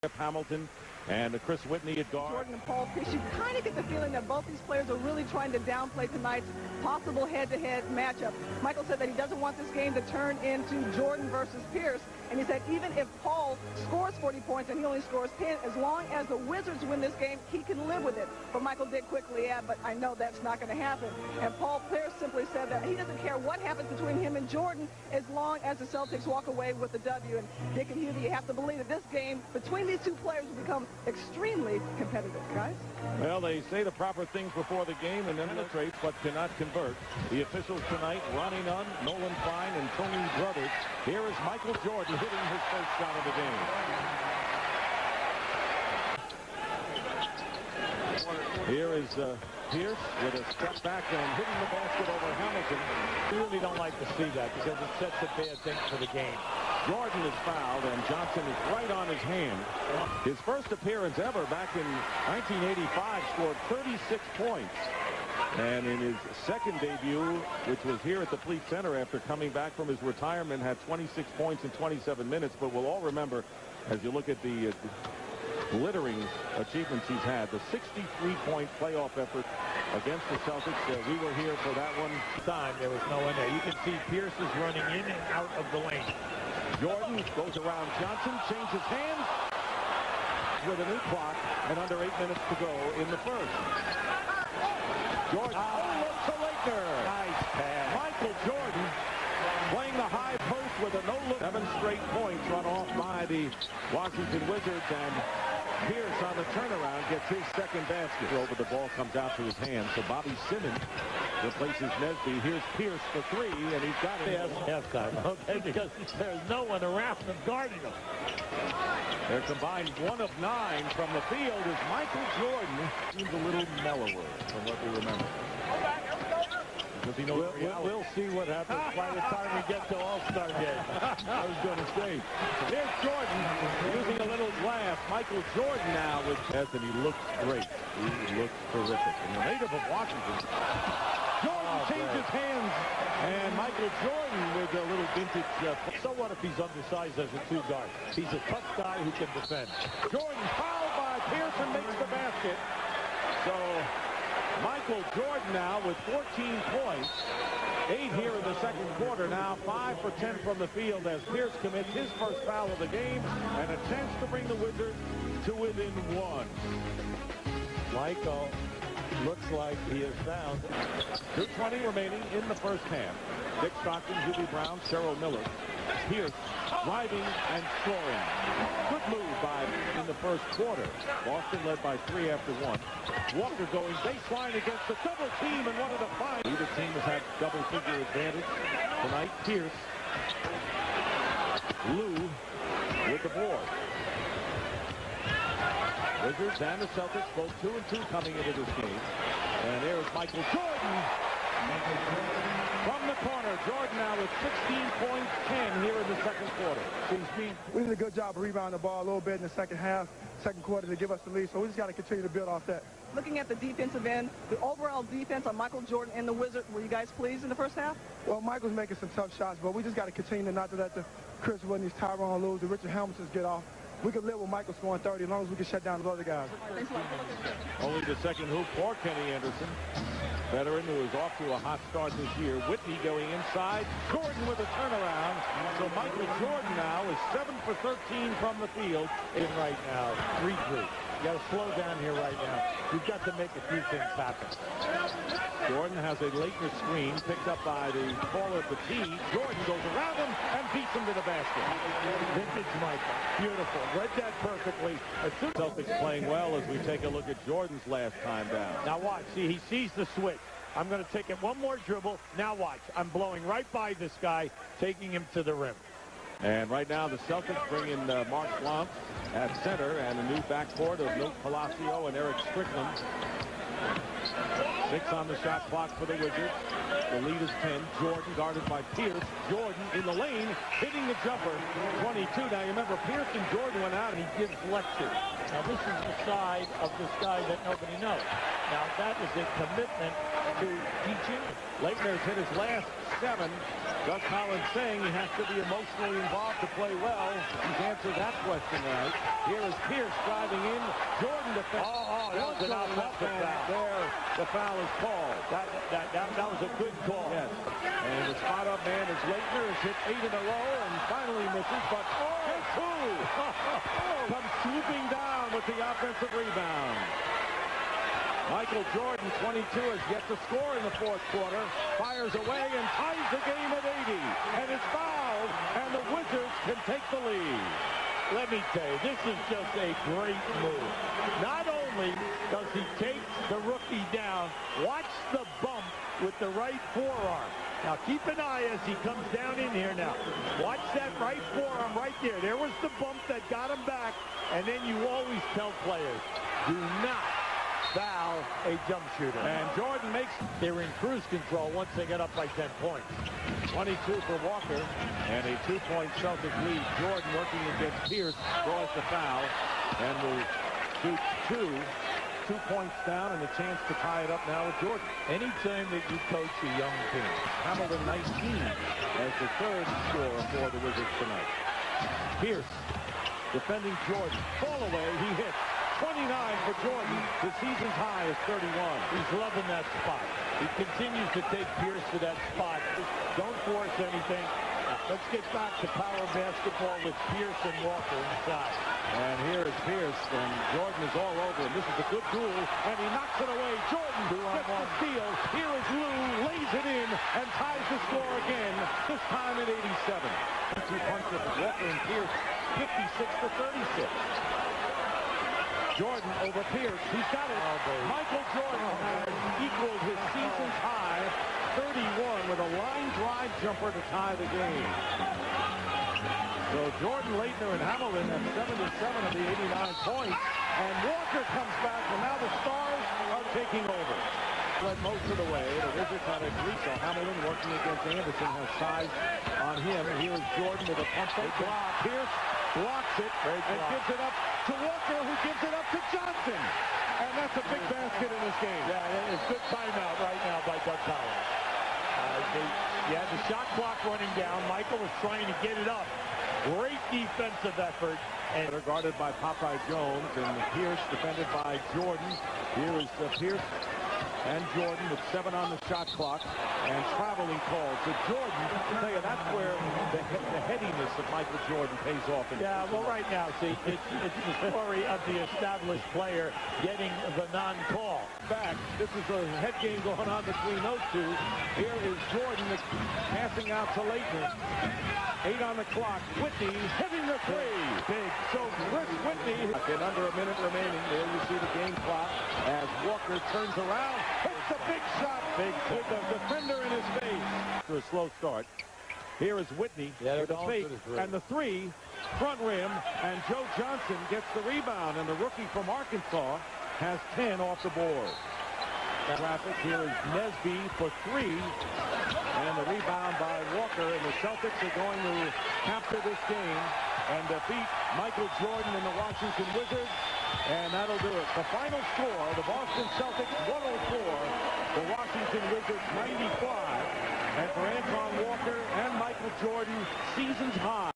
Jacob Hamilton and Chris Whitney at guard. Jordan and Paul Pierce, you kind of get the feeling that both these players are really trying to downplay tonight's possible head-to-head matchup. Michael said that he doesn't want this game to turn into Jordan versus Pierce, and he said even if Paul scores 40 points and he only scores 10, as long as the Wizards win this game, he can live with it. But Michael did quickly add, but I know that's not going to happen. And Paul Pierce simply said that he doesn't care what happens between him and Jordan as long as the Celtics walk away with the W. And Dick and Hubie, you have to believe that this game between these two players will become extremely competitive, guys. Well, they say the proper things before the game and then penetrate, but cannot convert. The officials tonight, Ronnie Nunn, Nolan Fine, and Tony Brothers. Here is Michael Jordan hitting his first shot of the game. Here is Pierce with a step back and hitting the basket over Hamilton. We really don't like to see that because it sets a bad thing for the game. Jordan is fouled, and Johnson is right on his hand. His first appearance ever back in 1985, scored 36 points. And in his second debut, which was here at the Fleet Center after coming back from his retirement, had 26 points in 27 minutes. But we'll all remember, as you look at the glittering achievements he's had, the 63-point playoff effort against the Celtics. We were here for that one. There was no one there. You can see Pierce is running in and out of the lane. Jordan goes around Johnson, changes hands with a new clock and under 8 minutes to go in the first. Jordan, look to Laker. Nice pass. Michael Jordan playing the high post with a no-look. 7 straight points run off by the Washington Wizards, and Pierce on the turnaround gets his second basket. Over the ball comes out to his hand, so Bobby Simmons replaces Nesby. Here's Pierce for 3, and he's got it. Halftime, okay, because there's no one around him guarding him. Their combined 1 of 9 from the field is Michael Jordan. Seems a little mellower from what we remember. Because he knows we'll see what happens by the time we get to All-Star game. I was going to say. There's Jordan using a little glass. Michael Jordan now with Tess, and he looks great. He looks terrific. And the native of Washington. Jordan changes hands, and Michael Jordan with a little vintage. So what if he's undersized as a 2 guard? He's a tough guy who can defend. Jordan fouled by Pearson, makes the basket. So Michael Jordan now with 14 points. 8 here in the second quarter. Now 5 for 10 from the field as Pierce commits his first foul of the game and a chance to bring the Wizards to within 1. Michael looks like he is found. 2:20 remaining in the first half. Dick Stockton, Hubie Brown, Cheryl Miller. Pierce driving and scoring. Good move by in the first quarter. Boston led by 3 after 1. Walker going baseline against the double team and wanted to find. Either team has had double-figure advantage tonight. Pierce. Lou with the board. Wizards and the Celtics both 2 and 2 coming into this game. And there's Michael Jordan. From the corner, Jordan now with 16 points, 10 here in the second quarter. We did a good job of rebounding the ball a little bit in the second half, second quarter to give us the lead, so we just got to continue to build off that. Looking at the defensive end, the overall defense on Michael Jordan and the Wizards, were you guys pleased in the first half? Well, Michael's making some tough shots, but we just got to continue to not to let the Chris Whitney's, Tyrone Lewis, the Richard Hamiltons get off. We can live with Michael scoring 30 as long as we can shut down the other guys. Only the second hoop for Kenny Anderson. Veteran who is off to a hot start this year. Whitney going inside. Jordan with a turnaround. So Michael Jordan now is 7 for 13 from the field. In right now, 3-3. You got to slow down here right now. You've got to make a few things happen. Jordan has a lateness screen picked up by the caller at the tee. Jordan goes around him and beats him to the basket. Vintage Michael. Beautiful. Read that perfectly. Celtics playing well as we take a look at Jordan's last time down. Now watch. See, he sees the switch. I'm going to take it one more dribble. Now watch. I'm blowing right by this guy, taking him to the rim. And right now the Celtics bring in Mark Blount at center and a new backcourt of Milt Palacio and Eric Strickland. 6 on the shot clock for the Wizards. The lead is 10. Jordan guarded by Pierce. Jordan in the lane, hitting the jumper. 22. Now you remember Pierce and Jordan went out and he gives lectures. Now this is the side of this guy that nobody knows. Now that is a commitment to teaching. Leitner's hit his last 7. Gus Collins saying he has to be emotionally involved to play well. He's answered that question tonight. Here is Pierce driving in. Jordan defends. That was an offensive foul. There, the foul is called. That was a good call. Yes. And the spot-up man is Leitner. Has hit 8 in a row and finally misses, but comes swooping down with the offensive rebound. Michael Jordan, 22, has yet to score in the fourth quarter. Fires away and ties the game at 80. And it's fouled, and the Wizards can take the lead. Let me tell you, this is just a great move. Not only does he take the rookie down, watch the bump with the right forearm. Now keep an eye as he comes down in here now. Watch that right forearm right there. There was the bump that got him back. And then you always tell players, do not foul a jump shooter. And Jordan makes. They were in cruise control once they got up by 10 points. 22 for Walker and a 2-point Celtic lead. Jordan working against Pierce draws the foul and will shoot 2 points down and a chance to tie it up now with Jordan. Anytime that you coach a young team, Hamilton 19 as the third scorer for the Wizards tonight. Pierce defending Jordan. Fall away, he hits. 29 for Jordan. The season's high is 31. He's loving that spot. He continues to take Pierce to that spot. Don't force anything. Let's get back to power basketball with Pierce and Walker inside. And here is Pierce, and Jordan is all over him. This is a good duel, and he knocks it away. Jordan gets the steal. Here is Lou, lays it in, and ties the score again, this time at 87. 2 punches with Walker and Pierce, 56 to 36. Jordan over Pierce. He's got it. Michael Jordan has equaled his season's high, 31, with a line drive jumper to tie the game. So Jordan, Leitner, and Hamilton have 77 of the 89 points. And Walker comes back, and now the Stars are taking over. Led most of the way. The Wizards had a three, so Hamilton working against Anderson has size on him. Here is Jordan with a pump fake block. Pierce blocks it and gives it up to Walker, who gives it up to Johnson. And that's a big basket in this game. Yeah, it's good timeout right now by Doug Collins. He had the shot clock running down. Michael was trying to get it up. Great defensive effort. And they're guarded by Popeye Jones, and Pierce defended by Jordan. Here is Pierce and Jordan with 7 on the shot clock and traveling calls. So Jordan, I tell you, that's where the headiness of Michael Jordan pays off. Yeah, well, right now, see, it's the story of the established player getting the non-call. Back. This is a head game going on between those two. Here is Jordan passing out to Leitner. 8 on the clock. Whitney hitting the three. Big. So Chris Whitney, in under a minute remaining. There you see the game clock as Walker turns around. Hits a big shot. Big with the defender in his face. After a slow start. Here is Whitney with a fake. And the three, front rim. And Joe Johnson gets the rebound. And the rookie from Arkansas has 10 off the board. Traffic. Here is Nesby for 3. And the rebound by Walker. And the Celtics are going to capture this game and defeat Michael Jordan and the Washington Wizards. And that'll do it. The final score, the Boston Celtics 104, the Washington Wizards 95. And for Antoine Walker and Michael Jordan, season's high.